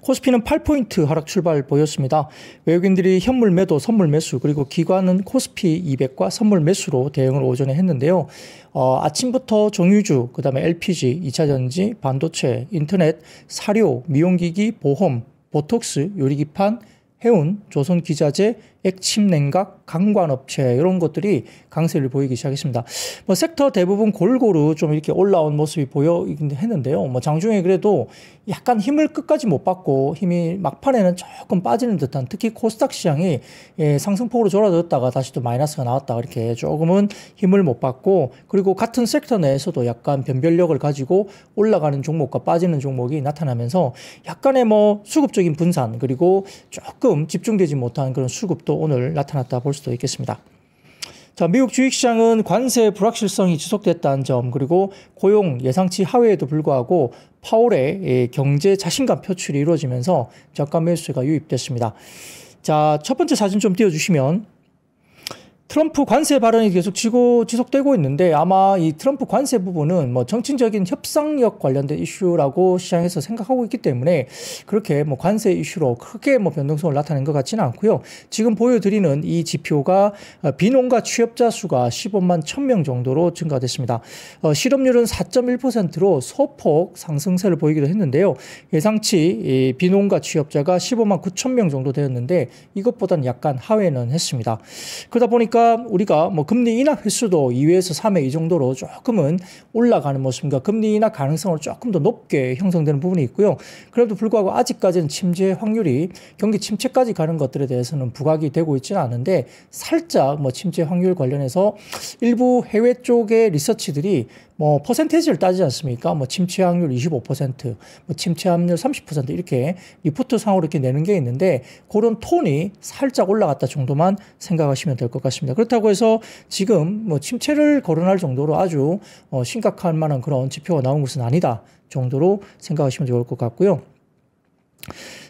코스피는 8포인트 하락 출발 보였습니다. 외국인들이 현물 매도, 선물 매수, 그리고 기관은 코스피 200과 선물 매수로 대응을 오전에 했는데요. 아침부터 정유주, 그 다음에 LPG, 2차전지, 반도체, 인터넷, 사료, 미용기기, 보험, 보톡스, 요리기판, 해운, 조선기자재, 액침냉각, 강관업체 이런 것들이 강세를 보이기 시작했습니다. 뭐 섹터 대부분 골고루 좀 이렇게 올라온 모습이 보이긴 했는데요. 뭐 장중에 그래도 약간 힘을 끝까지 못 받고 힘이 막판에는 조금 빠지는 듯한, 특히 코스닥 시장이 상승폭으로 졸아들었다가 다시 또 마이너스가 나왔다 이렇게 조금은 힘을 못 받고, 그리고 같은 섹터 내에서도 약간 변별력을 가지고 올라가는 종목과 빠지는 종목이 나타나면서 약간의 뭐 수급적인 분산, 그리고 조금 집중되지 못한 그런 수급도 오늘 나타났다 볼 수도 있겠습니다. 자, 미국 주식시장은 관세 불확실성이 지속됐다는 점, 그리고 고용 예상치 하회에도 불구하고 파월의 경제 자신감 표출이 이루어지면서 저가 매수가 유입됐습니다. 자, 첫 번째 사진 좀 띄워주시면, 트럼프 관세 발언이 계속 지속되고 있는데, 아마 이 트럼프 관세 부분은 뭐 정치적인 협상력 관련된 이슈라고 시장에서 생각하고 있기 때문에 그렇게 뭐 관세 이슈로 크게 뭐 변동성을 나타낸 것 같지는 않고요. 지금 보여드리는 이 지표가 비농가 취업자 수가 15만 1000명 정도로 증가됐습니다. 실업률은 4.1%로 소폭 상승세를 보이기도 했는데요. 예상치 비농가 취업자가 15만 9천명 정도 되었는데 이것보다는 약간 하회는 했습니다. 그러다 보니까 우리가 뭐 금리 인하 횟수도 2회에서 3회 이 정도로 조금은 올라가는 모습인가, 금리 인하 가능성을 조금 더 높게 형성되는 부분이 있고요. 그래도 불구하고 아직까지는 침체 확률이, 경기 침체까지 가는 것들에 대해서는 부각이 되고 있지는 않은데, 살짝 뭐 침체 확률 관련해서 일부 해외 쪽의 리서치들이 뭐 퍼센테이지를 따지지 않습니까? 뭐 침체 확률 25%, 뭐 침체 확률 30% 이렇게 리포트 상으로 이렇게 내는 게 있는데, 그런 톤이 살짝 올라갔다 정도만 생각하시면 될 것 같습니다. 그렇다고 해서 지금 뭐 침체를 거론할 정도로 아주 심각한 만한 그런 지표가 나온 것은 아니다 정도로 생각하시면 좋을 것 같고요.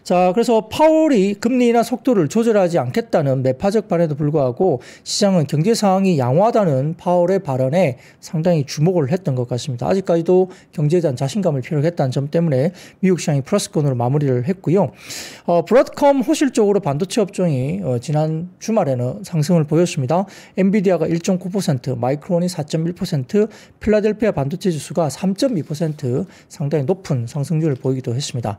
자, 그래서 파월이 금리 인하 속도를 조절하지 않겠다는 매파적 발언에도 불구하고 시장은 경제 상황이 양호하다는 파월의 발언에 상당히 주목을 했던 것 같습니다. 아직까지도 경제에 대한 자신감을 필요로 했다는 점 때문에 미국 시장이 플러스권으로 마무리를 했고요. 브로드컴 호실적으로 반도체 업종이 지난 주말에는 상승을 보였습니다. 엔비디아가 1.9%, 마이크론이 4.1%, 필라델피아 반도체 지수가 3.2% 상당히 높은 상승률을 보이기도 했습니다.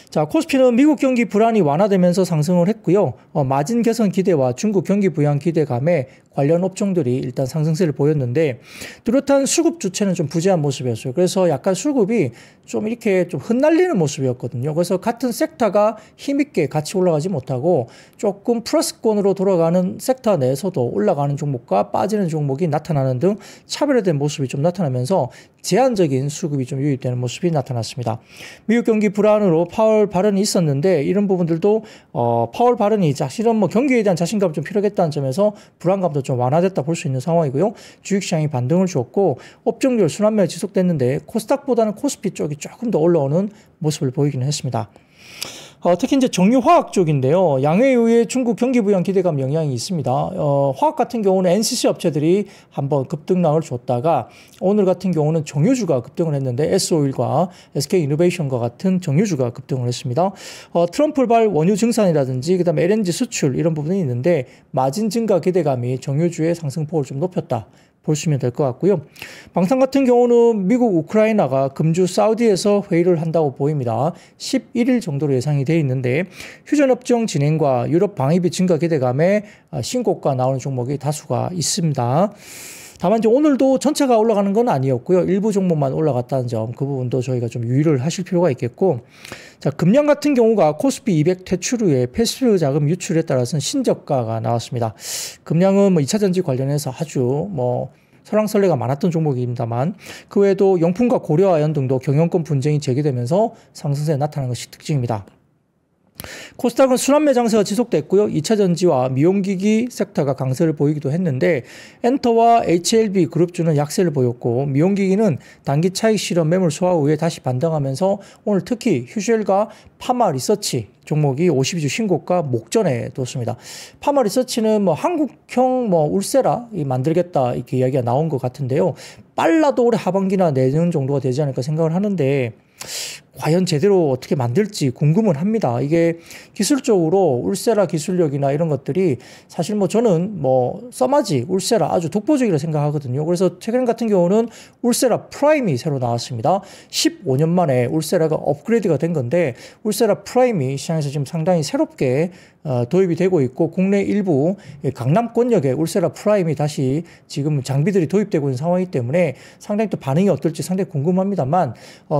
자, 코스피는 미국 경기 불안이 완화되면서 상승을 했고요. 마진 개선 기대와 중국 경기 부양 기대감에 관련 업종들이 일단 상승세를 보였는데, 뚜렷한 수급 주체는 좀 부재한 모습이었어요. 그래서 약간 수급이 좀 이렇게 좀 흩날리는 모습이었거든요. 그래서 같은 섹터가 힘있게 같이 올라가지 못하고 조금 플러스권으로 돌아가는 섹터 내에서도 올라가는 종목과 빠지는 종목이 나타나는 등 차별화된 모습이 좀 나타나면서 제한적인 수급이 좀 유입되는 모습이 나타났습니다. 미국 경기 불안으로 파월 발언이 있었는데, 이런 부분들도 파월 발언이 사실은 뭐 경기에 대한 자신감을 좀 필요하겠다는 점에서 불안감도 좀 완화됐다 볼 수 있는 상황이고요. 주식시장이 반등을 주었고 업종별 순환매가 지속됐는데 코스닥보다는 코스피 쪽이 조금 더 올라오는 모습을 보이기는 했습니다. 특히 이제 정유화학 쪽인데요. 양회 이후에 중국 경기 부양 기대감 영향이 있습니다. 화학 같은 경우는 NCC 업체들이 한번 급등락을 줬다가 오늘 같은 경우는 정유주가 급등을 했는데 S-오일과 SK이노베이션과 같은 정유주가 급등을 했습니다. 트럼프발 원유 증산이라든지 그다음에 LNG 수출 이런 부분이 있는데 마진 증가 기대감이 정유주의 상승폭을 좀 높였다 보시면 될 것 같고요. 방산 같은 경우는 미국 우크라이나가 금주 사우디에서 회의를 한다고 보입니다. 11일 정도로 예상이 되어 있는데 휴전업종 진행과 유럽 방위비 증가 기대감에 신고가 나오는 종목이 다수가 있습니다. 다만 이제 오늘도 전체가 올라가는 건 아니었고요. 일부 종목만 올라갔다는 점, 그 부분도 저희가 좀 유의를 하실 필요가 있겠고, 자, 금양 같은 경우가 코스피 200 퇴출 후에 패시브 자금 유출에 따라서는 신저가가 나왔습니다. 금양은 뭐 2차전지 관련해서 아주 뭐 설왕설래가 많았던 종목입니다만, 그 외에도 용품과 고려아연 등도 경영권 분쟁이 제기되면서 상승세에 나타나는 것이 특징입니다. 코스닥은 순환매 장세가 지속됐고요. 2차전지와 미용기기 섹터가 강세를 보이기도 했는데 엔터와 HLB 그룹주는 약세를 보였고, 미용기기는 단기 차익 실현 매물 소화 후에 다시 반등하면서 오늘 특히 휴젤과 파마 리서치 종목이 52주 신고가 목전에 뒀습니다. 파마 리서치는 뭐 한국형 뭐 울세라 만들겠다 이렇게 이야기가 나온 것 같은데요. 빨라도 올해 하반기나 내년 정도가 되지 않을까 생각을 하는데 과연 제대로 어떻게 만들지 궁금은 합니다. 이게 기술적으로 울세라 기술력이나 이런 것들이 사실 뭐 저는 뭐 써마지, 울세라 아주 독보적이라 생각하거든요. 그래서 최근 같은 경우는 울세라 프라임이 새로 나왔습니다. 15년 만에 울세라가 업그레이드가 된 건데 울세라 프라임이 시장에서 지금 상당히 새롭게 도입이 되고 있고 국내 일부 강남권역에 울세라 프라임이 다시 지금 장비들이 도입되고 있는 상황이기 때문에 상당히 또 반응이 어떨지 상당히 궁금합니다만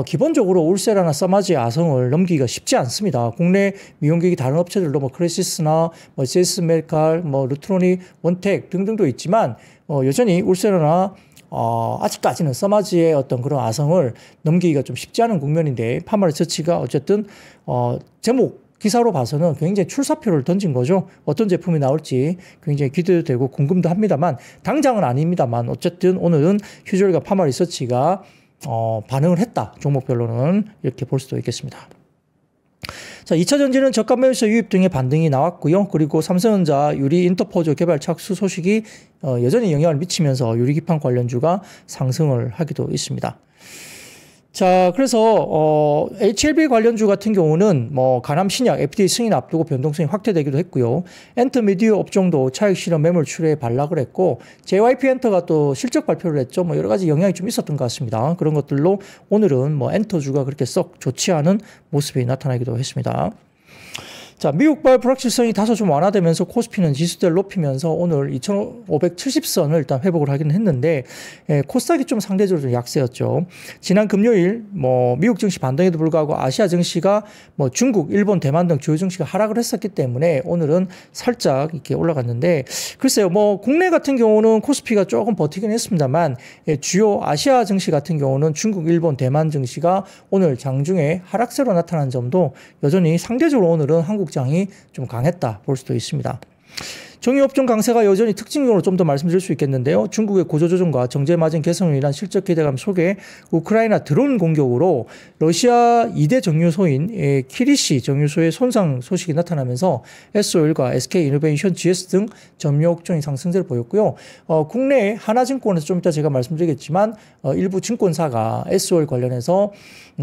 기본적으로 울세라나 써마지의 아성을 넘기기가 쉽지 않습니다. 국내 미용기기 다른 업체들도 뭐 크레시스나 뭐 제스 메칼, 뭐 루트로닉, 원텍 등등도 있지만 여전히 울세라나 아직까지는 써마지의 어떤 그런 아성을 넘기기가 좀 쉽지 않은 국면인데 파마 리서치가 어쨌든 제목 기사로 봐서는 굉장히 출사표를 던진 거죠. 어떤 제품이 나올지 굉장히 기대되고 궁금도 합니다만 당장은 아닙니다만 어쨌든 오늘은 휴저리가 파마 리서치가 반응을 했다. 종목별로는 이렇게 볼 수도 있겠습니다. 자, 2차 전지는 저가 매수세 유입 등의 반등이 나왔고요. 그리고 삼성전자 유리 인터포저 개발 착수 소식이 여전히 영향을 미치면서 유리기판 관련주가 상승을 하기도 있습니다. 자, 그래서 HLB 관련주 같은 경우는 뭐 간암 신약 FDA 승인 앞두고 변동성이 확대되기도 했고요. 엔터 미디어 업종도 차익 실현 매물 출회에 반락을 했고 JYP 엔터가 또 실적 발표를 했죠. 뭐 여러 가지 영향이 좀 있었던 것 같습니다. 그런 것들로 오늘은 뭐 엔터주가 그렇게 썩 좋지 않은 모습이 나타나기도 했습니다. 자, 미국발 불확실성이 다소 좀 완화되면서 코스피는 지수대를 높이면서 오늘 2570선을 일단 회복을 하긴 했는데 코스닥이 좀 상대적으로 좀 약세였죠. 지난 금요일 뭐 미국 증시 반등에도 불구하고 아시아 증시가 뭐 중국, 일본, 대만 등 주요 증시가 하락을 했었기 때문에 오늘은 살짝 이렇게 올라갔는데 글쎄요. 뭐 국내 같은 경우는 코스피가 조금 버티긴 했습니다만 주요 아시아 증시 같은 경우는 중국, 일본, 대만 증시가 오늘 장중에 하락세로 나타난 점도 여전히 상대적으로 오늘은 한국 장이 좀 강했다 볼 수도 있습니다. 정유업종 강세가 여전히 특징적으로 좀 더 말씀드릴 수 있겠는데요. 중국의 고조조정과 정제마진 개선으로 인한 실적 기대감 속에 우크라이나 드론 공격으로 러시아 2대 정유소인 키리시 정유소의 손상 소식이 나타나면서 S-오일과 SK이노베이션, GS 등 점유업종이 상승세를 보였고요. 국내 하나증권에서 좀 이따 제가 말씀드리겠지만 일부 증권사가 S-오일 관련해서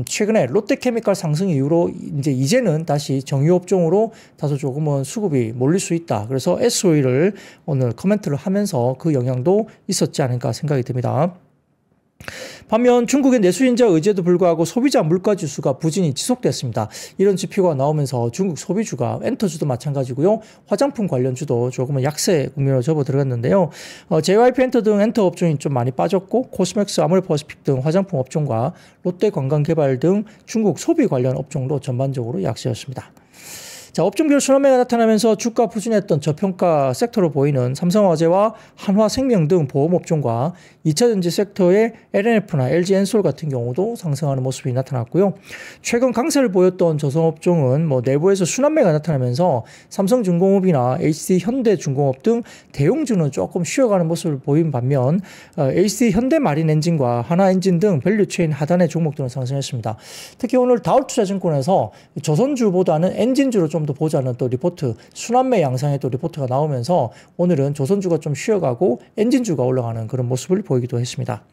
최근에 롯데케미칼 상승 이후로 이제는 다시 정유업종으로 다소 조금은 수급이 몰릴 수 있다. 그래서 S-오일을 오늘 코멘트를 하면서 그 영향도 있었지 않을까 생각이 듭니다. 반면 중국의 내수인자 의제도 불구하고 소비자 물가지수가 부진이 지속됐습니다. 이런 지표가 나오면서 중국 소비주가 엔터주도 마찬가지고요. 화장품 관련주도 조금은 약세 국면으로 접어 들어갔는데요. JYP 엔터 등 엔터 업종이 좀 많이 빠졌고 코스맥스, 아모레퍼시픽 등 화장품 업종과 롯데관광개발 등 중국 소비 관련 업종도 전반적으로 약세였습니다. 자, 업종별 순환매가 나타나면서 주가 부진했던 저평가 섹터로 보이는 삼성화재와 한화생명 등 보험업종과 2차전지 섹터의 LNF나 LG엔솔 같은 경우도 상승하는 모습이 나타났고요. 최근 강세를 보였던 조선업종은 뭐 내부에서 순환매가 나타나면서 삼성중공업이나 HD현대중공업 등 대형주는 조금 쉬어가는 모습을 보인 반면 HD현대마린엔진과 하나엔진 등 밸류체인 하단의 종목들은 상승했습니다. 특히 오늘 다울투자증권에서 조선주보다는 엔진주로 좀 더 보자는 또 리포트, 순환매 양상의 또 리포트가 나오면서 오늘은 조선주가 좀 쉬어가고 엔진주가 올라가는 그런 모습을 보이기도 했습니다.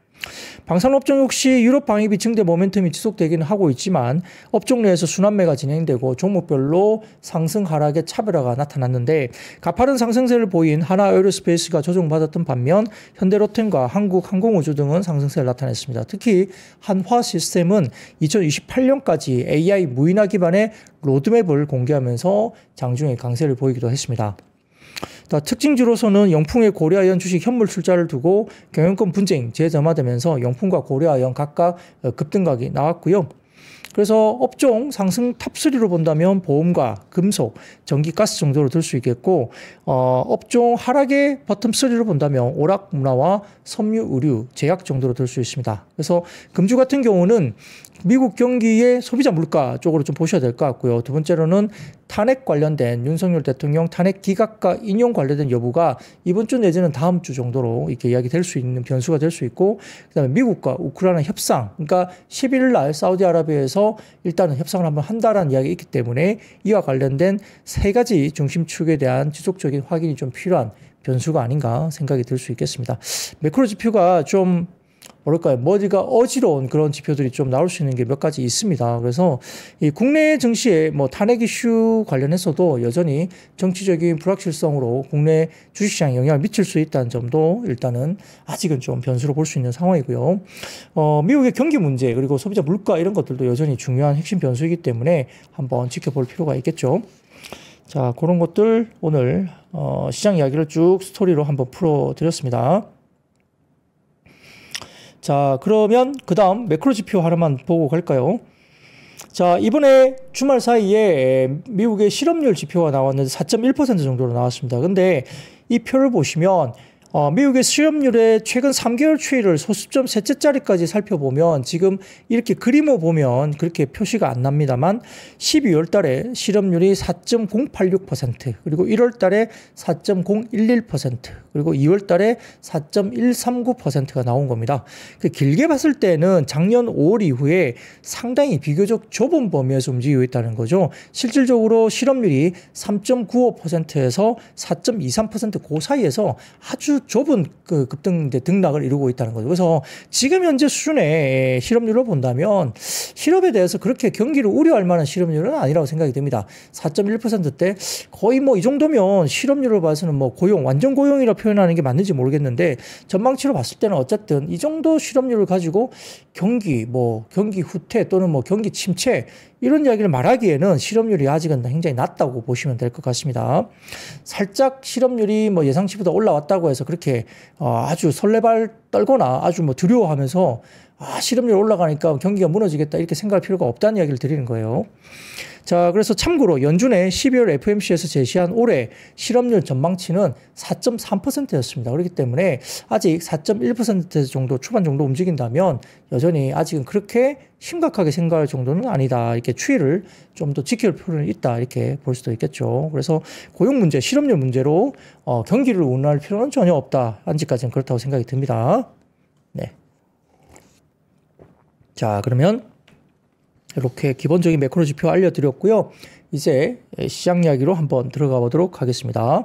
방산업종 역시 유럽 방위비 증대 모멘텀이 지속되기는 하고 있지만 업종 내에서 순환매가 진행되고 종목별로 상승 하락의 차별화가 나타났는데 가파른 상승세를 보인 하나에어로스페이스가 조정받았던 반면 현대로템과 한국항공우주 등은 상승세를 나타냈습니다. 특히 한화시스템은 2028년까지 AI 무인화 기반의 로드맵을 공개하면서 장중에 강세를 보이기도 했습니다. 특징주로서는 영풍의 고려아연 주식 현물 출자를 두고 경영권 분쟁 재점화되면서 영풍과 고려아연 각각 급등각이 나왔고요. 그래서 업종 상승 탑3로 본다면 보험과 금속, 전기, 가스 정도로 들 수 있겠고 업종 하락의 버텀3로 본다면 오락, 문화와 섬유, 의류, 제약 정도로 들 수 있습니다. 그래서 금주 같은 경우는 미국 경기의 소비자 물가 쪽으로 좀 보셔야 될 것 같고요. 두 번째로는 탄핵 관련된 윤석열 대통령 탄핵 기각과 인용 관련된 여부가 이번 주 내지는 다음 주 정도로 이렇게 이야기될 수 있는 변수가 될 수 있고, 그다음에 미국과 우크라이나 협상, 그러니까 11일 날 사우디아라비아에서 일단은 협상을 한번 한다라는 이야기가 있기 때문에 이와 관련된 세 가지 중심축에 대한 지속적인 확인이 좀 필요한 변수가 아닌가 생각이 들 수 있겠습니다. 매크로 지표가 좀 뭐랄까요, 머리가 어지러운 그런 지표들이 좀 나올 수 있는 게 몇 가지 있습니다. 그래서 이 국내 증시에 뭐 탄핵 이슈 관련해서도 여전히 정치적인 불확실성으로 국내 주식시장에 영향을 미칠 수 있다는 점도 일단은 아직은 좀 변수로 볼 수 있는 상황이고요. 미국의 경기 문제 그리고 소비자 물가 이런 것들도 여전히 중요한 핵심 변수이기 때문에 한번 지켜볼 필요가 있겠죠. 자, 그런 것들 오늘 시장 이야기를 쭉 스토리로 한번 풀어드렸습니다. 자, 그러면 그 다음 매크로 지표 하나만 보고 갈까요? 자, 이번에 주말 사이에 미국의 실업률 지표가 나왔는데 4.1% 정도로 나왔습니다. 근데 이 표를 보시면 미국의 실업률의 최근 3개월 추이를 소수점 셋째 자리까지 살펴보면 지금 이렇게 그림을 보면 그렇게 표시가 안 납니다만 12월 달에 실업률이 4.086% 그리고 1월 달에 4.011% 그리고 2월 달에 4.139%가 나온 겁니다. 길게 봤을 때는 작년 5월 이후에 상당히 비교적 좁은 범위에서 움직이고 있다는 거죠. 실질적으로 실업률이 3.95%에서 4.23% 그 사이에서 아주 좁은 그 등락을 이루고 있다는 거죠. 그래서 지금 현재 수준의 실업률을 본다면 실업에 대해서 그렇게 경기를 우려할 만한 실업률은 아니라고 생각이 됩니다. 4.1%대 거의 뭐 이 정도면 실업률을 봐서는 뭐 고용, 완전 고용이라 표현하는 게 맞는지 모르겠는데 전망치로 봤을 때는 어쨌든 이 정도 실업률을 가지고 경기 후퇴 또는 뭐 경기 침체 이런 이야기를 말하기에는 실업률이 아직은 굉장히 낮다고 보시면 될 것 같습니다. 살짝 실업률이 뭐 예상치보다 올라왔다고 해서 그렇게 아주 설레발 떨거나 아주 뭐 두려워하면서 실업률 올라가니까 경기가 무너지겠다 이렇게 생각할 필요가 없다는 이야기를 드리는 거예요. 자, 그래서 참고로 연준의 12월 FOMC에서 제시한 올해 실업률 전망치는 4.3%였습니다. 그렇기 때문에 아직 4.1% 정도 초반 정도 움직인다면 여전히 아직은 그렇게 심각하게 생각할 정도는 아니다. 이렇게 추이를 좀 더 지킬 필요는 있다. 이렇게 볼 수도 있겠죠. 그래서 고용 문제, 실업률 문제로 경기를 운운할 필요는 전혀 없다. 아직까지는 그렇다고 생각이 듭니다. 네. 자, 그러면 이렇게 기본적인 매크로 지표 알려드렸고요. 이제 시장 이야기로 한번 들어가 보도록 하겠습니다.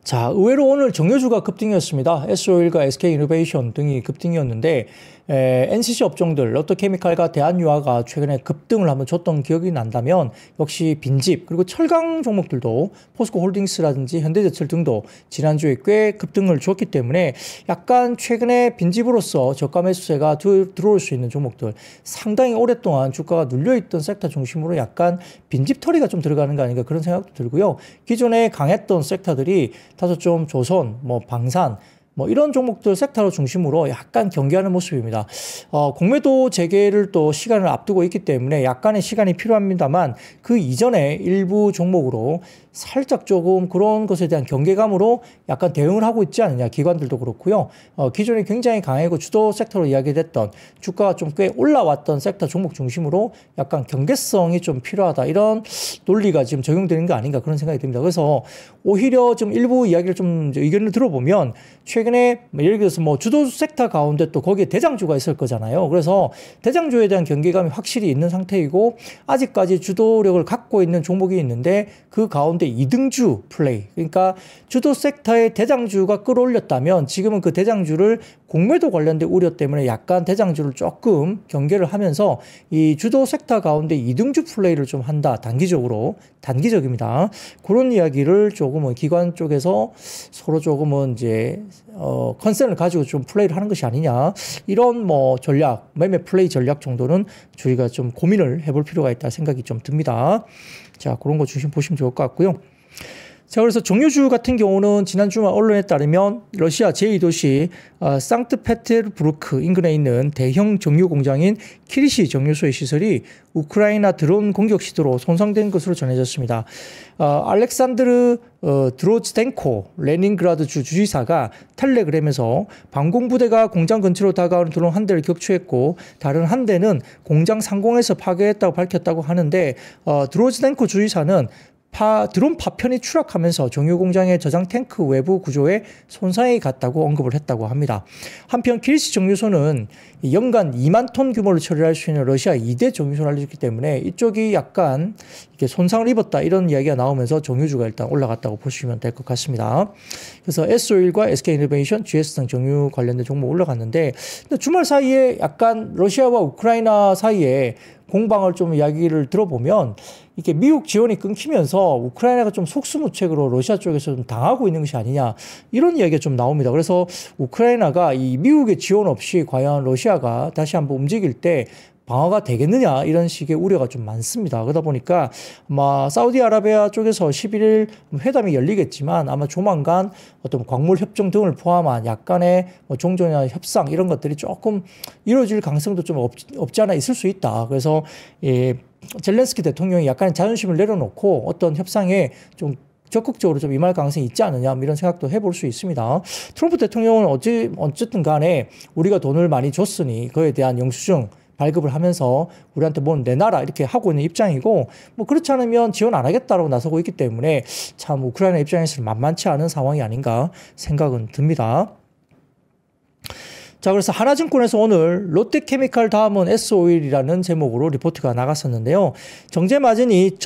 자, 의외로 오늘 정유주가 급등이었습니다. S-오일과 SK이노베이션 등이 급등이었는데 NCC 업종들 롯데케미칼과 대한유화가 최근에 급등을 한번 줬던 기억이 난다면 역시 빈집 그리고 철강 종목들도 포스코홀딩스라든지 현대제철 등도 지난주에 꽤 급등을 줬기 때문에 약간 최근에 빈집으로서 저가 매수세가 들어올 수 있는 종목들 상당히 오랫동안 주가가 눌려있던 섹터 중심으로 약간 빈집 털이가 좀 들어가는 거 아닌가 그런 생각도 들고요. 기존에 강했던 섹터들이 다소 좀 조선, 방산 이런 종목들 섹터를 중심으로 약간 경계하는 모습입니다. 공매도 재개를 또 시간을 앞두고 있기 때문에 약간의 시간이 필요합니다만 그 이전에 일부 종목으로 살짝 조금 그런 것에 대한 경계감으로 약간 대응을 하고 있지 않느냐. 기관들도 그렇고요. 기존에 굉장히 강하고 주도 섹터로 이야기됐던 주가가 좀 꽤 올라왔던 섹터 종목 중심으로 약간 경계성이 좀 필요하다. 이런 논리가 지금 적용되는 거 아닌가 그런 생각이 듭니다. 그래서 오히려 좀 일부 이야기를 좀 의견을 들어보면 최근에 예를 들어서 주도 섹터 가운데 또 거기에 대장주가 있을 거잖아요. 그래서 대장주에 대한 경계감이 확실히 있는 상태이고 아직까지 주도력을 갖고 있는 종목이 있는데 그 가운데 2등주 플레이. 그러니까 주도 섹터의 대장주가 끌어올렸다면 지금은 그 대장주를 공매도 관련된 우려 때문에 약간 대장주를 조금 경계를 하면서 이 주도 섹터 가운데 2등주 플레이를 좀 한다. 단기적입니다. 그런 이야기를 조금은 기관 쪽에서 서로 조금은 이제 컨센을 가지고 좀 플레이를 하는 것이 아니냐. 이런 전략, 매매 플레이 전략 정도는 저희가 좀 고민을 해볼 필요가 있다 생각이 좀 듭니다. 자, 그런 거 중심 보시면 좋을 것 같고요. 자, 그래서 정유주 같은 경우는 지난 주말 언론에 따르면 러시아 제2도시 상트페테르부르크 인근에 있는 대형 정유 공장인 키리시 정유소의 시설이 우크라이나 드론 공격 시도로 손상된 것으로 전해졌습니다. 알렉산드르 드로즈덴코 레닌그라드 주 주지사가 텔레그램에서 방공부대가 공장 근처로 다가오는 드론 한 대를 격추했고 다른 한 대는 공장 상공에서 파괴했다고 밝혔다고 하는데 드로즈덴코 주지사는 드론 파편이 추락하면서 정유 공장의 저장 탱크 외부 구조에 손상이 갔다고 언급을 했다고 합니다. 한편 키리시 정유소는 연간 2만 톤 규모를 처리할 수 있는 러시아 2대 정유소를 알려줬기 때문에 이쪽이 약간 이렇게 손상을 입었다 이런 이야기가 나오면서 정유주가 일단 올라갔다고 보시면 될 것 같습니다. 그래서 S-오일과 SK이노베이션, GS 등 정유 관련된 종목 올라갔는데 주말 사이에 약간 러시아와 우크라이나 사이에 공방을 좀 이야기를 들어보면 이게 미국 지원이 끊기면서 우크라이나가 좀 속수무책으로 러시아 쪽에서 좀 당하고 있는 것이 아니냐 이런 이야기가 좀 나옵니다. 그래서 우크라이나가 이 미국의 지원 없이 과연 러시아가 다시 한번 움직일 때 방어가 되겠느냐 이런 식의 우려가 좀 많습니다. 그러다 보니까 아마 사우디아라비아 쪽에서 11일 회담이 열리겠지만 아마 조만간 어떤 광물 협정 등을 포함한 약간의 종전이나 협상 이런 것들이 조금 이루어질 가능성도 좀 없지 않아 있을 수 있다. 그래서 젤렌스키 대통령이 약간의 자존심을 내려놓고 어떤 협상에 좀 적극적으로 좀 임할 가능성이 있지 않느냐 이런 생각도 해볼 수 있습니다. 트럼프 대통령은 어쨌든 간에 우리가 돈을 많이 줬으니 그에 대한 영수증 발급을 하면서 우리한테 뭐 내놔라 이렇게 하고 있는 입장이고 뭐 그렇지 않으면 지원 안 하겠다라고 나서고 있기 때문에 참 우크라이나 입장에서는 만만치 않은 상황이 아닌가 생각은 듭니다. 자, 그래서 하나증권에서 오늘 롯데케미칼 다음은 S-오일이라는 제목으로 리포트가 나갔었는데요. 정제 마진이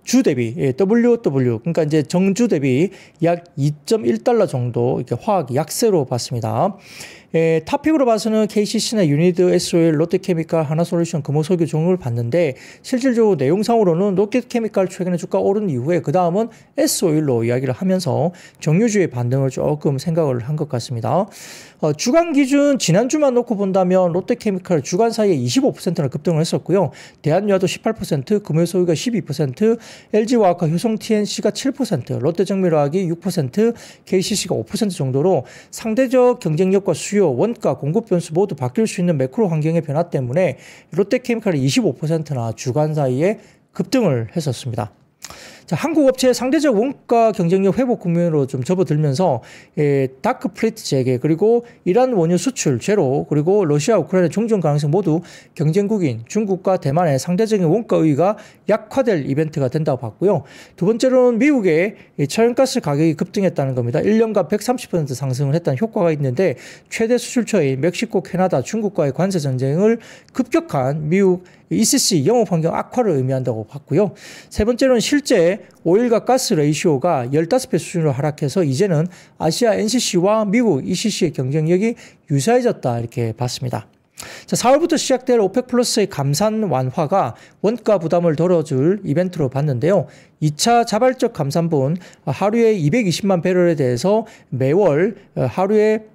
주 대비, WW, 그러니까 이제 정주 대비 약 2.1달러 정도 이렇게 화학이 약세로 봤습니다. 탑픽으로 봐서는 KCC나 유니드, S-오일, 롯데케미칼, 하나솔루션, 금호석유 종목을 봤는데 실질적으로 내용상으로는 롯데케미칼 최근에 주가 오른 이후에 그 다음은 S-오일로 이야기를 하면서 정유주의 반등을 조금 생각을 한 것 같습니다. 주간 기준 지난주만 놓고 본다면 롯데케미칼 주간 사이에 25%나 급등을 했었고요. 대한유화도 18%, 금호석유가 12%, LG화학과 효성TNC가 7%, 롯데정밀화학이 6%, KCC가 5% 정도로 상대적 경쟁력과 수요, 원가, 공급 변수 모두 바뀔 수 있는 매크로 환경의 변화 때문에 롯데케미칼이 25%나 주간 사이에 급등을 했었습니다. 자, 한국 업체의 상대적 원가 경쟁력 회복 국면으로 좀 접어들면서 다크 플레이트 재개 그리고 이란 원유 수출 제로 그리고 러시아 우크라이나 종전 가능성 모두 경쟁국인 중국과 대만의 상대적인 원가 우위가 약화될 이벤트가 된다고 봤고요. 두 번째로는 미국의 천연가스 가격이 급등했다는 겁니다. 1년간 130% 상승을 했다는 효과가 있는데 최대 수출처인 멕시코, 캐나다, 중국과의 관세 전쟁을 급격한 미국 ECC 영업 환경 악화를 의미한다고 봤고요. 세 번째로는 실제 오일과 가스 레이시오가 15배 수준으로 하락해서 이제는 아시아 NCC와 미국 ECC의 경쟁력이 유사해졌다 이렇게 봤습니다. 자, 4월부터 시작될 오펙 플러스의 감산 완화가 원가 부담을 덜어줄 이벤트로 봤는데요. 2차 자발적 감산분 하루에 220만 배럴에 대해서 매월 하루에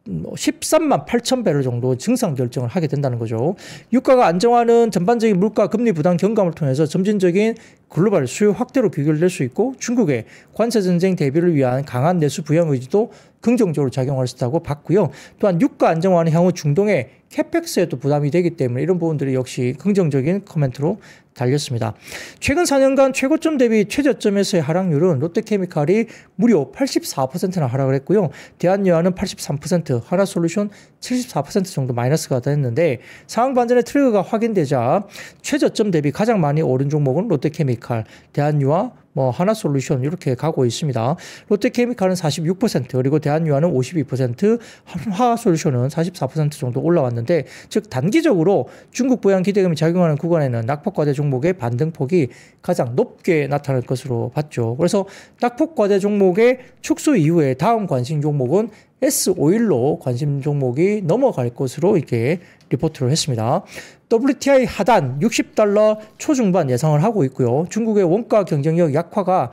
13만 8천 배럴 정도 증상 결정을 하게 된다는 거죠. 유가가 안정화는 전반적인 물가 금리 부담 경감을 통해서 점진적인 글로벌 수요 확대로 귀결될 수 있고 중국의 관세 전쟁 대비를 위한 강한 내수 부양 의지도 긍정적으로 작용할 수 있다고 봤고요. 또한 유가 안정화는 향후 중동의 캐펙스에도 부담이 되기 때문에 이런 부분들이 역시 긍정적인 코멘트로 달렸습니다. 최근 4년간 최고점 대비 최저점에서의 하락률은 롯데케미칼이 무려 84%나 하락을 했고요. 대한유화는 83%, 하나솔루션 74% 정도 마이너스가 됐는데 상황 반전의 트리거가 확인되자 최저점 대비 가장 많이 오른 종목은 롯데케미칼, 대한유화, 하나솔루션 이렇게 가고 있습니다. 롯데케미칼은 46% 그리고 대한유화는 52%, 하나솔루션은 44% 정도 올라왔는데 즉 단기적으로 중국 부양 기대감이 작용하는 구간에는 낙폭과대 종목의 반등폭이 가장 높게 나타날 것으로 봤죠. 그래서 낙폭과대 종목의 축소 이후에 다음 관심 종목은 S-오일로 관심 종목이 넘어갈 것으로 이렇게 리포트를 했습니다. WTI 하단 60달러 초중반 예상을 하고 있고요. 중국의 원가 경쟁력 약화가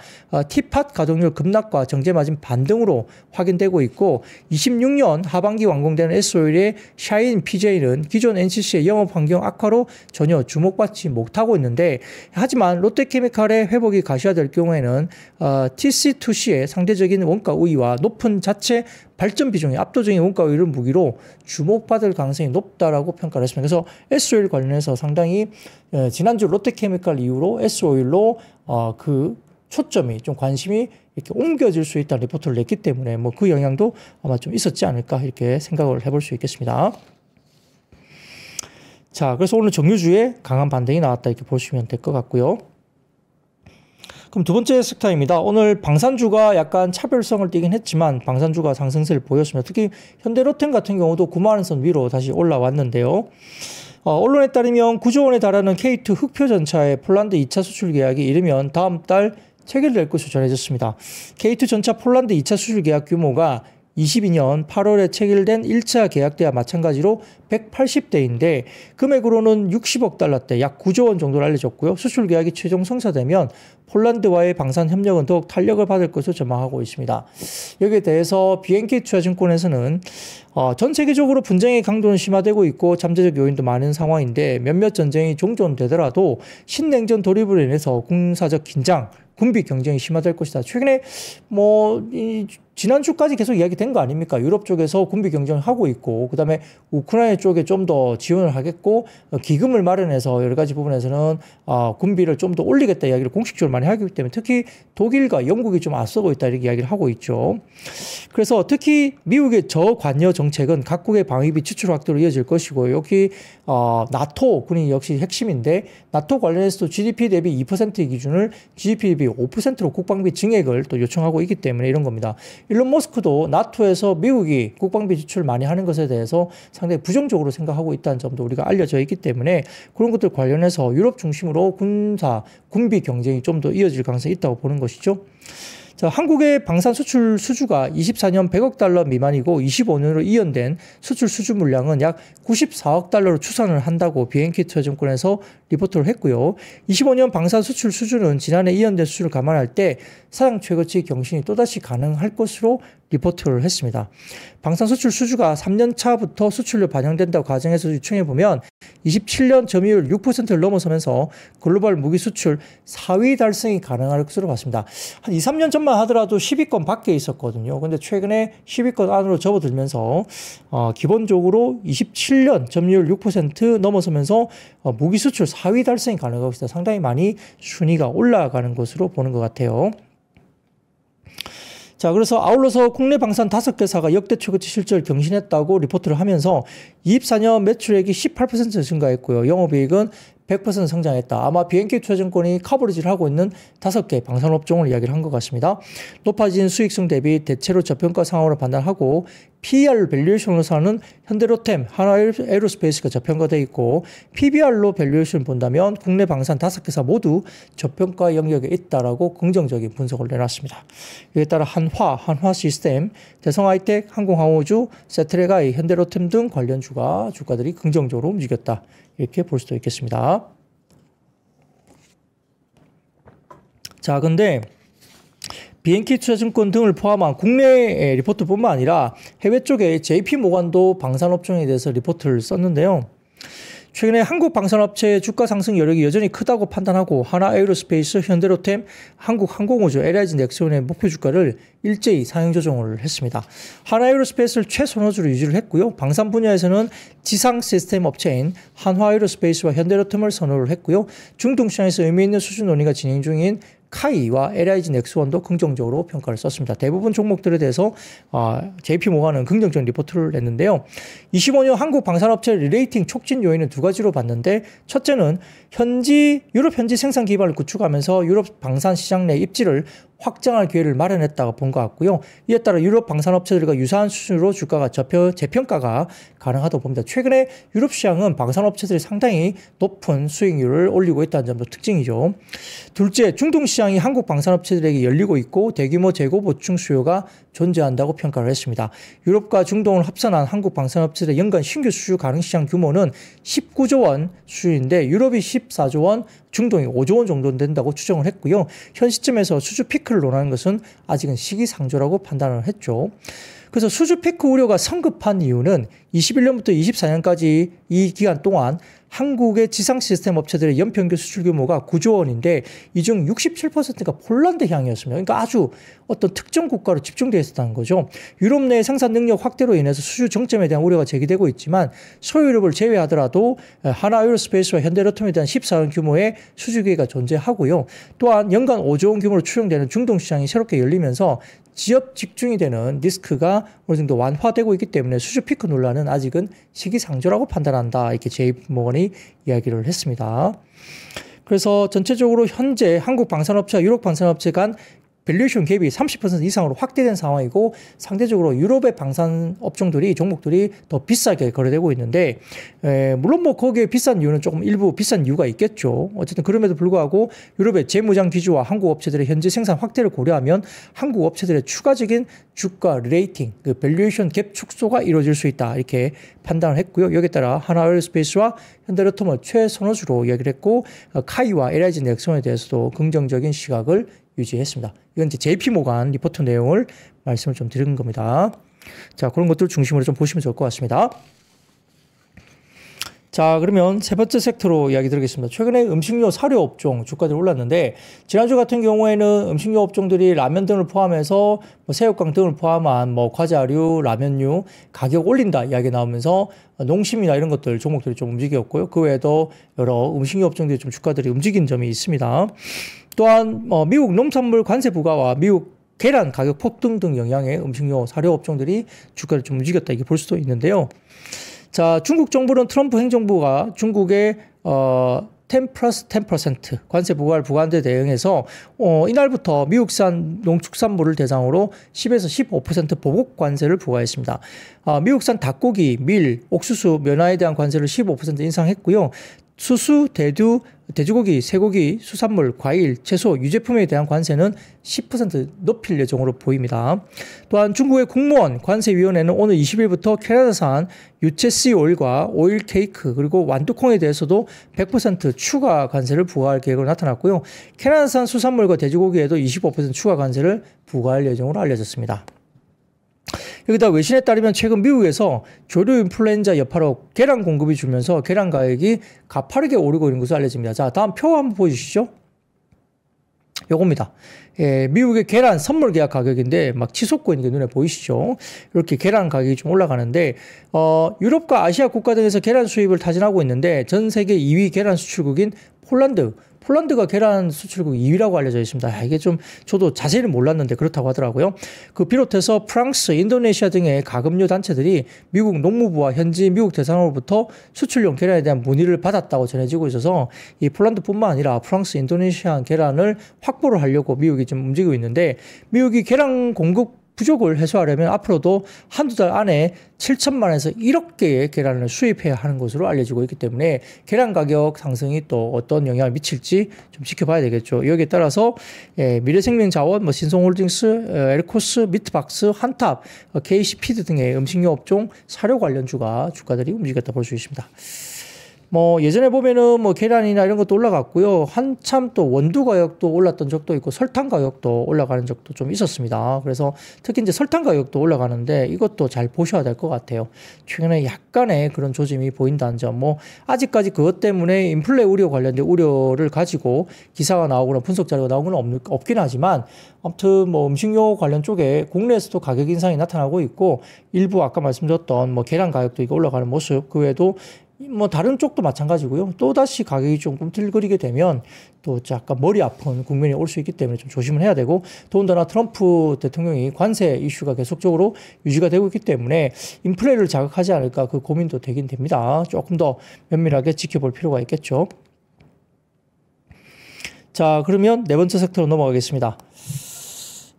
티팟 가동률 급락과 정제마진 반등으로 확인되고 있고 26년 하반기 완공되는 S-오일의 샤인 PJ는 기존 NCC의 영업 환경 악화로 전혀 주목받지 못하고 있는데 하지만 롯데케미칼의 회복이 가시화될 경우에는 TC2C의 상대적인 원가 우위와 높은 자체 발전 비중이 압도적인 원가 우위를 무기로 주목받을 가능성이 높다라고 평가를 했습니다. 그래서 S-오일 관련해서 상당히 지난주 롯데케미칼 이후로 S-오일로 그 초점이 좀 관심이 이렇게 옮겨질 수 있다는 리포트를 냈기 때문에 그 영향도 아마 좀 있었지 않을까 이렇게 생각을 해볼 수 있겠습니다. 자, 그래서 오늘 정유주에 강한 반등이 나왔다 이렇게 보시면 될 것 같고요. 그럼 두 번째 섹터입니다. 오늘 방산주가 약간 차별성을 띠긴 했지만 방산주가 상승세를 보였습니다. 특히 현대로템 같은 경우도 9만 원 선 위로 다시 올라왔는데요. 언론에 따르면 9조 원에 달하는 K2 흑표전차의 폴란드 2차 수출 계약이 이르면 다음 달 체결될 것으로 전해졌습니다. K2 전차 폴란드 2차 수출 계약 규모가 22년 8월에 체결된 1차 계약 때와 마찬가지로 180대인데 금액으로는 60억 달러대 약 9조 원 정도로 알려졌고요. 수출 계약이 최종 성사되면 폴란드와의 방산 협력은 더욱 탄력을 받을 것으로 전망하고 있습니다. 여기에 대해서 BNK 투자증권에서는 전 세계적으로 분쟁의 강도는 심화되고 있고 잠재적 요인도 많은 상황인데 몇몇 전쟁이 종전되더라도 신냉전 돌입으로 인해서 군사적 긴장, 군비 경쟁이 심화될 것이다. 최근에 지난주까지 계속 이야기된 거 아닙니까? 유럽 쪽에서 군비 경쟁을 하고 있고, 그 다음에 우크라이나 쪽에 좀 더 지원을 하겠고, 기금을 마련해서 여러 가지 부분에서는 군비를 좀 더 올리겠다 이야기를 공식적으로 많이 하기 때문에 특히 독일과 영국이 좀 앞서고 있다 이렇게 이야기를 하고 있죠. 그래서 특히 미국의 저관여 정책은 각국의 방위비 지출 확대로 이어질 것이고, 여기 나토 군이 역시 핵심인데 나토 관련해서도 GDP 대비 2%의 기준을 GDP 대비 5%로 국방비 증액을 또 요청하고 있기 때문에 이런 겁니다. 일론 머스크도 나토에서 미국이 국방비 지출을 많이 하는 것에 대해서 상당히 부정적으로 생각하고 있다는 점도 우리가 알려져 있기 때문에 그런 것들 관련해서 유럽 중심으로 군비 경쟁이 좀 더 이어질 가능성이 있다고 보는 것이죠. 자, 한국의 방산 수출 수주가 24년 100억 달러 미만이고 25년으로 이연된 수출 수주 물량은 약 94억 달러로 추산을 한다고 BNK 투자증권에서 리포트를 했고요. 25년 방산 수출 수주는 지난해 이연된 수주를 감안할 때 사상 최고치 경신이 또다시 가능할 것으로 리포트를 했습니다. 방산 수출 수주가 3년 차부터 수출로 반영된다고 가정해서 유추해보면 27년 점유율 6%를 넘어서면서 글로벌 무기 수출 4위 달성이 가능할 것으로 봤습니다. 한 2, 3년 전만 하더라도 10위권 밖에 있었거든요. 근데 최근에 10위권 안으로 접어들면서 기본적으로 27년 점유율 6% 넘어서면서 무기 수출 4위 달성이 가능하고 있습니다. 상당히 많이 순위가 올라가는 것으로 보는 것 같아요. 자, 그래서 아울러서 국내 방산 5개사가 역대 최고치 실적을 경신했다고 리포트를 하면서 24년 매출액이 18% 증가했고요. 영업이익은 100% 성장했다. 아마 BNK 투자증권이 커버리지를 하고 있는 5개 방산업종을 이야기를 한 것 같습니다. 높아진 수익성 대비 대체로 저평가 상황으로 판단하고 PER 밸류에이션으로서는 현대로템, 한화에어로스페이스가 저평가되어 있고 PBR로 밸류에이션을 본다면 국내 방산 5개사 모두 저평가 영역에 있다라고 긍정적인 분석을 내놨습니다. 이에 따라 한화시스템, 대성하이텍, 항공항우주, 세트레가이, 현대로템 등 관련 주가들이 긍정적으로 움직였다. 이렇게 볼 수도 있겠습니다. 자, 근데 BNK 투자증권 등을 포함한 국내 리포트뿐만 아니라 해외 쪽에 JP모간도 방산업종에 대해서 리포트를 썼는데요. 최근에 한국 방산업체의 주가 상승 여력이 여전히 크다고 판단하고 한화에어로스페이스, 현대로템, 한국항공우주, LIG 넥스원의 목표 주가를 일제히 상향 조정을 했습니다. 한화에어로스페이스를 최선호주로 유지를 했고요. 방산 분야에서는 지상 시스템 업체인 한화에어로스페이스와 현대로템을 선호를 했고요. 중동 시장에서 의미 있는 수주 논의가 진행 중인 카이와 LIG 넥스원도 긍정적으로 평가를 썼습니다. 대부분 종목들에 대해서 JP모간은 긍정적인 리포트를 냈는데요. 25년 한국 방산업체 리레이팅 촉진 요인은 두 가지로 봤는데 첫째는 유럽 현지 생산 기반을 구축하면서 유럽 방산 시장 내 입지를 확장할 기회를 마련했다고 본 것 같고요. 이에 따라 유럽 방산업체들과 유사한 수준으로 주가가 재평가가 가능하다고 봅니다. 최근에 유럽 시장은 방산업체들이 상당히 높은 수익률을 올리고 있다는 점도 특징이죠. 둘째, 중동 시장이 한국 방산업체들에게 열리고 있고 대규모 재고 보충 수요가 존재한다고 평가를 했습니다. 유럽과 중동을 합산한 한국 방산업체들의 연간 신규 수주 가능 시장 규모는 19조 원 수준인데 유럽이 14조 원, 중동이 5조 원 정도 된다고 추정을 했고요. 현 시점에서 수주 피크를 논하는 것은 아직은 시기상조라고 판단을 했죠. 그래서 수주 피크 우려가 성급한 이유는 21년부터 24년까지 이 기간 동안 한국의 지상 시스템 업체들의 연평균 수출 규모가 9조 원인데 이 중 67%가 폴란드 향이었습니다. 그러니까 아주 어떤 특정 국가로 집중되어 있었다는 거죠. 유럽 내 생산 능력 확대로 인해서 수주 정점에 대한 우려가 제기되고 있지만 소유럽을 제외하더라도 한화에어로스페이스와 현대로템에 대한 14년 규모의 수주 기회가 존재하고요. 또한 연간 5조 원 규모로 추정되는 중동 시장이 새롭게 열리면서 지역 집중이 되는 리스크가 어느 정도 완화되고 있기 때문에 수주 피크 논란은 아직은 시기상조라고 판단한다. 이렇게 JP모건이 이야기를 했습니다. 그래서 전체적으로 현재 한국 방산업체와 유럽 방산업체 간 밸류에이션 갭이 30% 이상으로 확대된 상황이고 상대적으로 유럽의 방산 업종들이 종목들이 더 비싸게 거래되고 있는데 물론 뭐 거기에 비싼 이유는 조금 일부 비싼 이유가 있겠죠. 어쨌든 그럼에도 불구하고 유럽의 재무장 기조와 한국 업체들의 현재 생산 확대를 고려하면 한국 업체들의 추가적인 주가 레이팅, 그 밸류에이션 갭 축소가 이루어질 수 있다 이렇게 판단을 했고요. 여기에 따라 하나에어로스페이스와 현대로톰을 최선호주로 이야기를 했고 카이와 LIG 넥슨에 대해서도 긍정적인 시각을 유지했습니다. 이건 이제 JP모간 리포트 내용을 말씀을 좀 드린 겁니다. 자, 그런 것들 중심으로 좀 보시면 좋을 것 같습니다. 자, 그러면 세 번째 섹터로 이야기 드리겠습니다. 최근에 음식료 사료 업종 주가들이 올랐는데 지난주 같은 경우에는 음식료 업종들이 라면 등을 포함해서 뭐 새우깡 등을 포함한 뭐 과자류, 라면류 가격 올린다 이야기 나오면서 농심이나 이런 것들 종목들이 좀 움직였고요. 그 외에도 여러 음식료 업종들이 좀 주가들이 움직인 점이 있습니다. 또한 미국 농산물 관세 부과와 미국 계란 가격 폭등 등 영향의 음식료 사료 업종들이 주가를 좀 움직였다 이렇게 볼 수도 있는데요. 자, 중국 정부는 트럼프 행정부가 중국의 10+10% 관세 부과를 부과한 데 대응해서 이날부터 미국산 농축산물을 대상으로 10에서 15% 보복 관세를 부과했습니다. 미국산 닭고기, 밀, 옥수수, 면화에 대한 관세를 15% 인상했고요. 수수, 대두, 돼지고기, 쇠고기, 수산물, 과일, 채소, 유제품에 대한 관세는 10% 높일 예정으로 보입니다. 또한 중국의 국무원 관세위원회는 오늘 20일부터 캐나다산 유채씨 오일과 오일 케이크 그리고 완두콩에 대해서도 100% 추가 관세를 부과할 계획으로 나타났고요. 캐나다산 수산물과 돼지고기에도 25% 추가 관세를 부과할 예정으로 알려졌습니다. 여기다 외신에 따르면 최근 미국에서 조류 인플루엔자 여파로 계란 공급이 줄면서 계란 가격이 가파르게 오르고 있는 것으로 알려집니다. 자, 다음 표 한번 보여주시죠. 요겁니다. 미국의 계란 선물 계약 가격인데 막 치솟고 있는 게 눈에 보이시죠? 이렇게 계란 가격이 좀 올라가는데 유럽과 아시아 국가 등에서 계란 수입을 타진하고 있는데 전 세계 2위 계란 수출국인 폴란드가 계란 수출국 2위라고 알려져 있습니다. 이게 좀 저도 자세히는 몰랐는데 그렇다고 하더라고요. 그 비롯해서 프랑스, 인도네시아 등의 가금류 단체들이 미국 농무부와 현지 미국 대사관으로부터 수출용 계란에 대한 문의를 받았다고 전해지고 있어서 이 폴란드뿐만 아니라 프랑스, 인도네시아 계란을 확보를 하려고 미국이 좀 움직이고 있는데 미국이 계란 공급 부족을 해소하려면 앞으로도 한두 달 안에 7천만에서 1억 개의 계란을 수입해야 하는 것으로 알려지고 있기 때문에 계란 가격 상승이 또 어떤 영향을 미칠지 좀 지켜봐야 되겠죠. 여기에 따라서 미래생명자원, 신성홀딩스, 엘코스, 미트박스, 한탑, KC피드 등의 음식료 업종 사료 관련주가 주가들이 움직였다 볼 수 있습니다. 예전에 보면은 계란이나 이런 것도 올라갔고요. 한참 또 원두 가격도 올랐던 적도 있고 설탕 가격도 올라가는 적도 좀 있었습니다. 그래서 특히 이제 설탕 가격도 올라가는데 이것도 잘 보셔야 될 것 같아요. 최근에 약간의 그런 조짐이 보인다는 점. 아직까지 그것 때문에 인플레 우려 관련된 우려를 가지고 기사가 나오거나 분석 자료가 나오거나 없긴 하지만 아무튼 음식료 관련 쪽에 국내에서도 가격 인상이 나타나고 있고 일부 아까 말씀드렸던 계란 가격도 이거 올라가는 모습 그 외에도 다른 쪽도 마찬가지고요. 또다시 가격이 좀 꿈틀거리게 되면 또 약간 머리 아픈 국면이 올 수 있기 때문에 좀 조심을 해야 되고 더군다나 트럼프 대통령이 관세 이슈가 계속적으로 유지가 되고 있기 때문에 인플레를 자극하지 않을까 그 고민도 되긴 됩니다. 조금 더 면밀하게 지켜볼 필요가 있겠죠. 자, 그러면 네 번째 섹터로 넘어가겠습니다.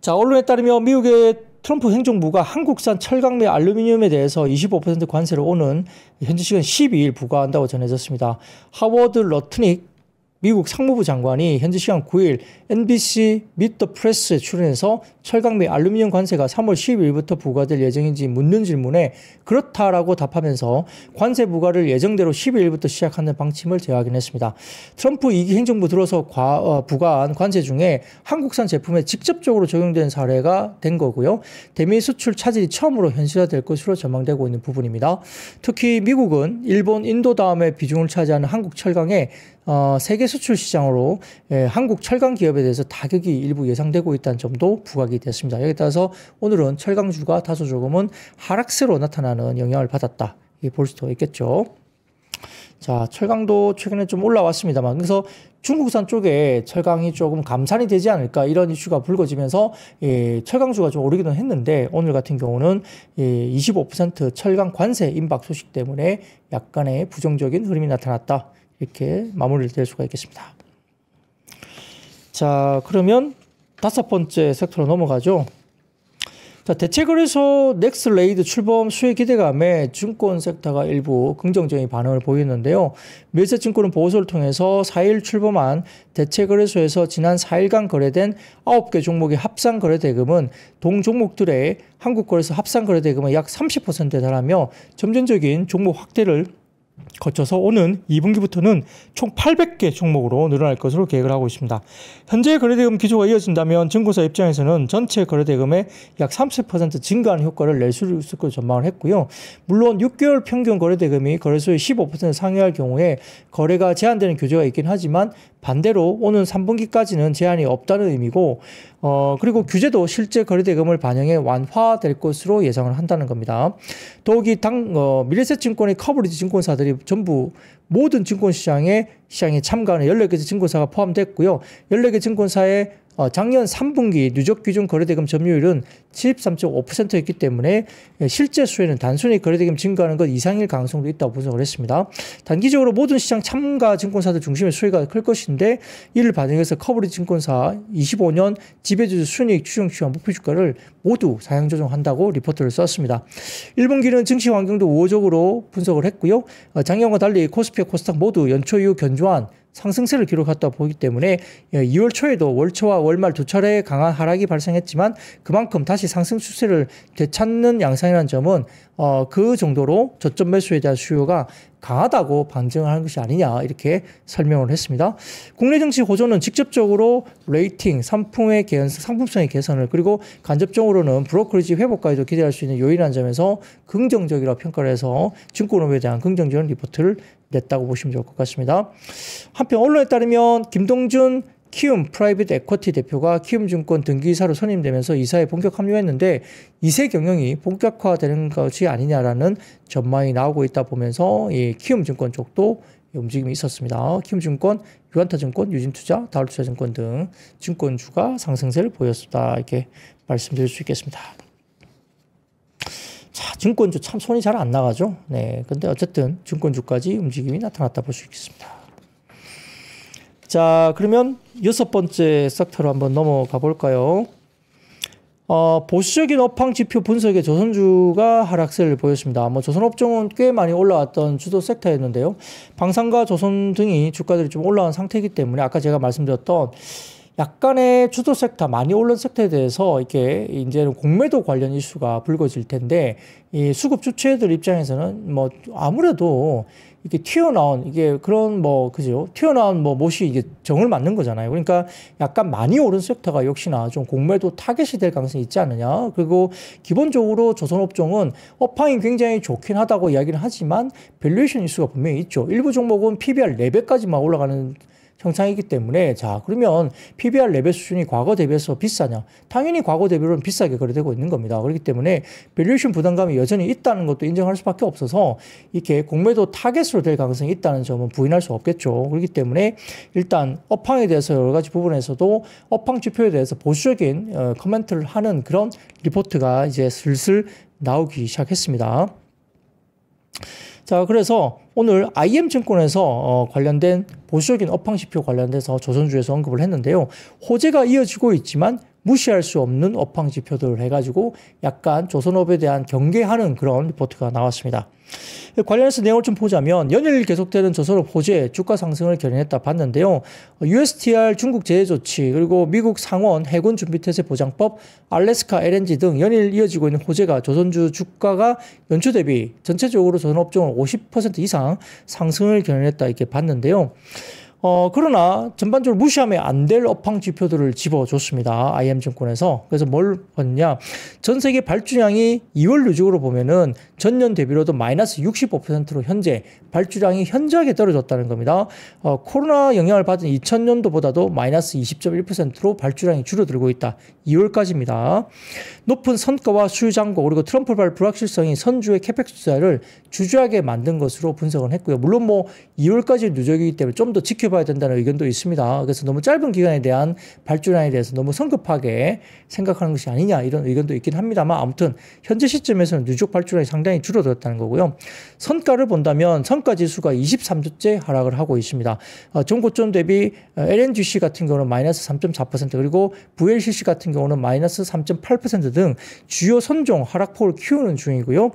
자, 언론에 따르면 미국의 트럼프 행정부가 한국산 철강 및 알루미늄에 대해서 25% 관세를 오는 현지 시간 12일 부과한다고 전해졌습니다. 하워드 러트닉 미국 상무부 장관이 현지 시간 9일 NBC 미트 더 프레스에 출연해서 철강 및 알루미늄 관세가 3월 12일부터 부과될 예정인지 묻는 질문에 그렇다라고 답하면서 관세 부과를 예정대로 12일부터 시작하는 방침을 재확인했습니다. 트럼프 2기 행정부 들어서 부과한 관세 중에 한국산 제품에 직접적으로 적용된 사례가 된 거고요. 대미 수출 차질이 처음으로 현실화될 것으로 전망되고 있는 부분입니다. 특히 미국은 일본, 인도 다음에 비중을 차지하는 한국 철강에 세계 수출 시장으로 한국 철강 기업에 대해서 타격이 일부 예상되고 있다는 점도 부각이 됐습니다. 여기에 따라서 오늘은 철강주가 다소 조금은 하락세로 나타나는 영향을 받았다. 볼 수도 있겠죠. 자, 철강도 최근에 좀 올라왔습니다만 그래서 중국산 쪽에 철강이 조금 감산이 되지 않을까 이런 이슈가 불거지면서 철강주가 좀 오르기는 했는데 오늘 같은 경우는 25% 철강 관세 임박 소식 때문에 약간의 부정적인 흐름이 나타났다. 이렇게 마무리를 될 수가 있겠습니다. 자, 그러면 다섯 번째 섹터로 넘어가죠. 자, 대체거래소 넥스레이드 출범 수혜 기대감에 증권 섹터가 일부 긍정적인 반응을 보였는데요. 밀세증권은 보고서를 통해서 4일 출범한 대체거래소에서 지난 4일간 거래된 9개 종목의 합산 거래대금은 동 종목들의 한국거래소 합산 거래대금은 약 30%에 달하며 점진적인 종목 확대를 거쳐서 오는 2분기부터는 총 800개 종목으로 늘어날 것으로 계획을 하고 있습니다. 현재 거래대금 기조가 이어진다면 증권사 입장에서는 전체 거래대금의 약 30% 증가하는 효과를 낼 수 있을 것으로 전망을 했고요. 물론 6개월 평균 거래대금이 거래소의 15% 상회할 경우에 거래가 제한되는 규제가 있긴 하지만 반대로 오는 3분기까지는 제한이 없다는 의미고 그리고 규제도 실제 거래대금을 반영해 완화될 것으로 예상을 한다는 겁니다. 더욱이 미래에셋증권의 커버리지 증권사들이 전부 모든 증권시장에 참가하는 14개 증권사가 포함됐고요. 14개 증권사의 작년 3분기 누적 기준 거래대금 점유율은 73.5%였기 때문에 실제 수혜는 단순히 거래대금 증가하는 것 이상일 가능성도 있다고 분석을 했습니다. 단기적으로 모든 시장 참가 증권사들 중심의 수혜가 클 것인데 이를 반영해서 커버리지 증권사 25년 지배주주 순이익 추정치와 목표주가를 모두 상향 조정한다고 리포트를 썼습니다. 1분기는 증시 환경도 우호적으로 분석을 했고요. 작년과 달리 코스피와 코스닥 모두 연초 이후 견조한 상승세를 기록했다 보기 때문에 2월 초에도 월초와 월말 두 차례 강한 하락이 발생했지만 그만큼 다시 상승 추세를 되찾는 양상이라는 점은 그 정도로 저점 매수에 대한 수요가 강하다고 반증을 하는 것이 아니냐 이렇게 설명을 했습니다. 국내 증시 호조는 직접적으로 레이팅, 상품성의 개선을 그리고 간접적으로는 브로커리지 회복까지도 기대할 수 있는 요인이라는 점에서 긍정적이라고 평가를 해서 증권업에 대한 긍정적인 리포트를 냈다고 보시면 좋을 것 같습니다. 한편 언론에 따르면 김동준 키움 프라이빗 에쿼티 대표가 키움증권 등기이사로 선임되면서 이사에 본격 합류했는데 이세 경영이 본격화되는 것이 아니냐라는 전망이 나오고 있다 보면서 이 키움증권 쪽도 움직임이 있었습니다. 키움증권, 유한타증권, 유진투자, 다울투자증권 등 증권주가 상승세를 보였다 이렇게 말씀드릴 수 있겠습니다. 자, 증권주 참 손이 잘 안 나가죠. 네, 근데 어쨌든 증권주까지 움직임이 나타났다 볼 수 있겠습니다. 자, 그러면 여섯 번째 섹터로 한번 넘어가 볼까요? 보수적인 업황 지표 분석에 조선주가 하락세를 보였습니다. 조선업종은 꽤 많이 올라왔던 주도 섹터였는데요. 방산과 조선 등이 주가들이 좀 올라온 상태이기 때문에 아까 제가 말씀드렸던 약간의 주도 sek터, 많이 오른 섹터에 대해서 이렇게 이제는 공매도 관련 이슈가 불거질 텐데, 이 수급 주체들 입장에서는 아무래도 이게 튀어나온, 이게 그런 그죠? 튀어나온 못이 이게 정을 맞는 거잖아요. 그러니까 약간 많이 오른 섹터가 역시나 좀 공매도 타겟이 될 가능성이 있지 않느냐. 그리고 기본적으로 조선업종은 업황이 굉장히 좋긴 하다고 이야기를 하지만 밸류에이션 이슈가 분명히 있죠. 일부 종목은 PBR 4배까지만 올라가는 형상이기 때문에 자 그러면 PBR 레벨 수준이 과거 대비해서 비싸냐? 당연히 과거 대비로는 비싸게 거래되고 있는 겁니다. 그렇기 때문에 밸류에이션 부담감이 여전히 있다는 것도 인정할 수밖에 없어서 이렇게 공매도 타겟으로 될 가능성이 있다는 점은 부인할 수 없겠죠. 그렇기 때문에 일단 업황에 대해서 여러 가지 부분에서도 업황 지표에 대해서 보수적인 코멘트를 하는 그런 리포트가 이제 슬슬 나오기 시작했습니다. 자, 그래서 오늘 IM증권에서 관련된 보수적인 업황지표 관련돼서 조선주에서 언급을 했는데요. 호재가 이어지고 있지만 무시할 수 없는 업황지표들을 해가지고 약간 조선업에 대한 경계하는 그런 리포트가 나왔습니다. 관련해서 내용을 좀 보자면 연일 계속되는 조선업 호재 주가 상승을 견인했다 봤는데요. USTR 중국 제재 조치 그리고 미국 상원 해군 준비태세 보장법 알래스카 LNG 등 연일 이어지고 있는 호재가 조선주 주가가 연초 대비 전체적으로 조선업종을 50% 이상 상승을 견인했다 이렇게 봤는데요. 그러나 전반적으로 무시하면 안 될 업황 지표들을 집어줬습니다. IM증권에서. 그래서 뭘 봤냐. 전 세계 발주량이 2월 누적으로 보면은 전년 대비로도 마이너스 65%로 현재 발주량이 현저하게 떨어졌다는 겁니다. 코로나 영향을 받은 2000년도보다도 마이너스 20.1%로 발주량이 줄어들고 있다. 2월까지입니다. 높은 선가와 수요 잔고 그리고 트럼프발 불확실성이 선주의 캐펙 투자를 주저하게 만든 것으로 분석을 했고요. 물론 2월까지 누적이기 때문에 좀 더 지켜 봐야 된다는 의견도 있습니다. 그래서 너무 짧은 기간에 대한 발주량에 대해서 너무 성급하게 생각하는 것이 아니냐 이런 의견도 있긴 합니다만 아무튼 현재 시점에서는 누적 발주량이 상당히 줄어들었다는 거고요. 선가를 본다면 선가지수가 23주째 하락을 하고 있습니다. 전고점 대비 LNGC 같은 경우는 마이너스 3.4% 그리고 VLCC 같은 경우는 마이너스 3.8% 등 주요 선종 하락폭을 키우는 중이고요.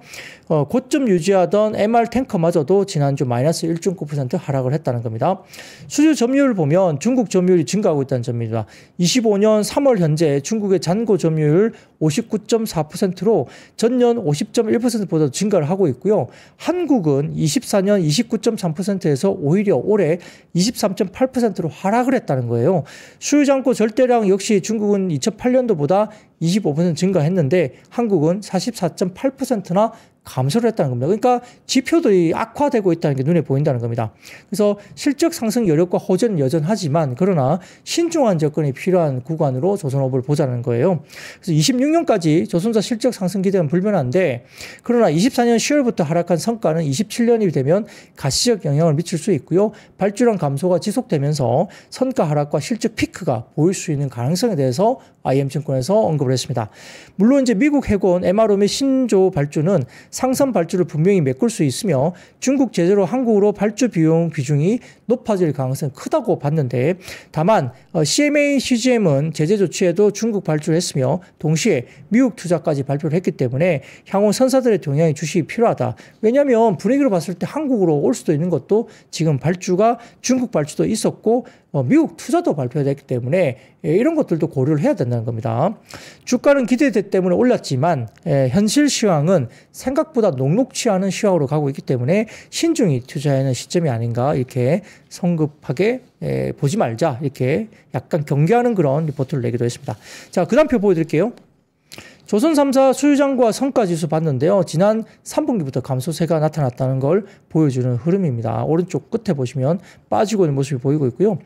고점 유지하던 MR 탱커마저도 지난주 마이너스 1.9% 하락을 했다는 겁니다. 수주 점유율을 보면 중국 점유율이 증가하고 있다는 점입니다. 25년 3월 현재 중국의 잔고 점유율 59.4%로 전년 50.1%보다 증가를 하고 있고요. 한국은 24년 29.3%에서 오히려 올해 23.8%로 하락을 했다는 거예요. 수요 잔고 절대량 역시 중국은 2008년도보다 25% 증가했는데 한국은 44.8%나 감소를 했다는 겁니다. 그러니까 지표들이 악화되고 있다는 게 눈에 보인다는 겁니다. 그래서 실적 상승 여력과 호재는 여전하지만 그러나 신중한 접근이 필요한 구간으로 조선업을 보자는 거예요. 그래서 26년까지 조선사 실적 상승 기대는 불변한데 그러나 24년 10월부터 하락한 성과는 27년이 되면 가시적 영향을 미칠 수 있고요. 발주량 감소가 지속되면서 선가 하락과 실적 피크가 보일 수 있는 가능성에 대해서 IM증권에서 언급을 했습니다. 물론 이제 미국 해군 MRO 및 신조 발주는 상선 발주를 분명히 메꿀 수 있으며 중국 제재로 한국으로 발주 비용 비중이 높아질 가능성이 크다고 봤는데 다만 CMA CGM은 제재 조치에도 중국 발주를 했으며 동시에 미국 투자까지 발표를 했기 때문에 향후 선사들의 동향이 주식이 필요하다. 왜냐하면 분위기로 봤을 때 한국으로 올 수도 있는 것도 지금 발주가 중국 발주도 있었고 미국 투자도 발표됐기 때문에 이런 것들도 고려를 해야 된다는 겁니다. 주가는 기대대 때문에 올랐지만 현실 시황은 생각보다 녹록치 않은 시황으로 가고 있기 때문에 신중히 투자해야 하는 시점이 아닌가 이렇게 성급하게 보지 말자 이렇게 약간 경계하는 그런 리포트를 내기도 했습니다. 자, 그 다음 표 보여드릴게요. 조선 3사 수주잔고와 성과지수 봤는데요. 지난 3분기부터 감소세가 나타났다는 걸 보여주는 흐름입니다. 오른쪽 끝에 보시면 빠지고 있는 모습이 보이고 있고요.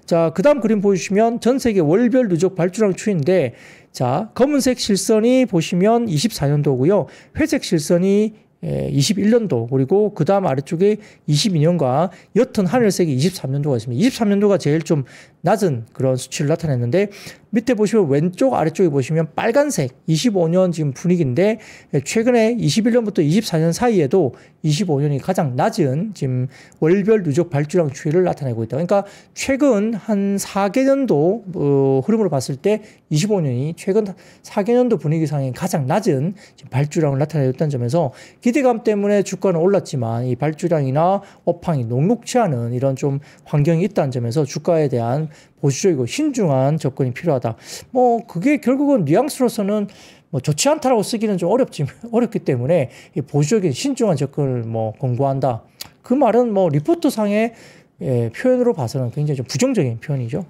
자, 그 다음 그림 보여주시면 전 세계 월별 누적 발주량 추이인데 자, 검은색 실선이 보시면 24년도고요. 회색 실선이 21년도 그리고 그 다음 아래쪽에 22년과 옅은 하늘색이 23년도가 있습니다. 23년도가 제일 좀 낮은 그런 수치를 나타냈는데 밑에 보시면 왼쪽 아래쪽에 보시면 빨간색 25년 지금 분위기인데 최근에 21년부터 24년 사이에도 25년이 가장 낮은 지금 월별 누적 발주량 추이를 나타내고 있다. 그러니까 최근 한 4개년도 흐름으로 봤을 때 25년이 최근 4개년도 분위기상의 가장 낮은 발주량을 나타내었다는 점에서 기대감 때문에 주가는 올랐지만 이 발주량이나 업황이 녹록치 않은 이런 좀 환경이 있다는 점에서 주가에 대한 보수적이고 신중한 접근이 필요하다. 뭐 그게 결국은 뉘앙스로서는 뭐 좋지 않다라고 쓰기는 좀 어렵기 때문에 이 보수적인 신중한 접근을 뭐 권고한다. 그 말은 뭐 리포트상의 표현으로 봐서는 굉장히 좀 부정적인 표현이죠.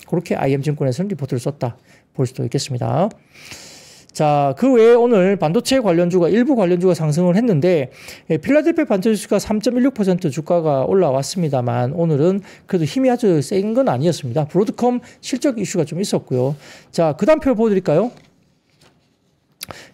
그렇게 IM증권에서는 리포트를 썼다 볼 수도 있겠습니다. 자, 그 외에 오늘 반도체 관련주가 일부 관련주가 상승을 했는데 필라델피아 반도체가 3.16% 주가가 올라왔습니다만 오늘은 그래도 힘이 아주 센 건 아니었습니다. 브로드컴 실적 이슈가 좀 있었고요. 자, 그 다음 표 보여드릴까요?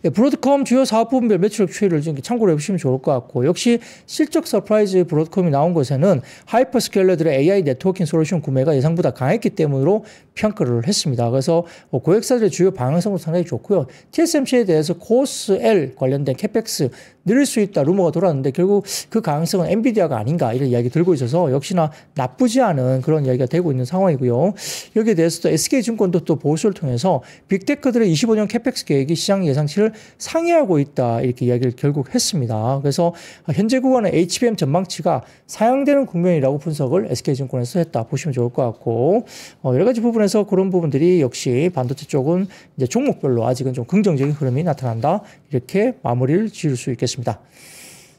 브로드컴 주요 사업 부분별 매출액 추이를 좀 참고를 해보시면 좋을 것 같고 역시 실적 서프라이즈 브로드컴이 나온 것에는 하이퍼스케일러들의 AI 네트워킹 솔루션 구매가 예상보다 강했기 때문으로 평가를 했습니다. 그래서 고객사들의 주요 방향성도 상당히 좋고요. TSMC에 대해서 코스-L 관련된 캐펙스 늘릴 수 있다 루머가 돌았는데 결국 그 가능성은 엔비디아가 아닌가 이런 이야기 들고 있어서 역시나 나쁘지 않은 그런 이야기가 되고 있는 상황이고요. 여기에 대해서도 SK증권도 또 보고서를 통해서 빅테크들의 25년 캐펙스 계획이 시장 예상치를 상회하고 있다 이렇게 이야기를 결국 했습니다. 그래서 현재 구간의 HBM 전망치가 상향되는 국면이라고 분석을 SK증권에서 했다 보시면 좋을 것 같고 여러 가지 부분에서 그런 부분들이 역시 반도체 쪽은 이제 종목별로 아직은 좀 긍정적인 흐름이 나타난다 이렇게 마무리를 지을 수 있겠습니다.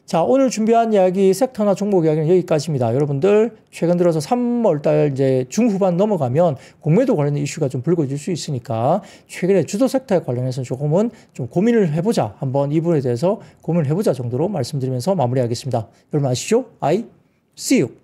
자, 오늘 준비한 이야기 섹터나 종목 이야기는 여기까지입니다. 여러분들 최근 들어서 3월달 이제 중후반 넘어가면 공매도 관련된 이슈가 좀 불거질 수 있으니까 최근에 주도 섹터에 관련해서 조금은 좀 고민을 해보자. 한번 이 부분에 대해서 고민을 해보자 정도로 말씀드리면서 마무리하겠습니다. 여러분 아시죠? I see you.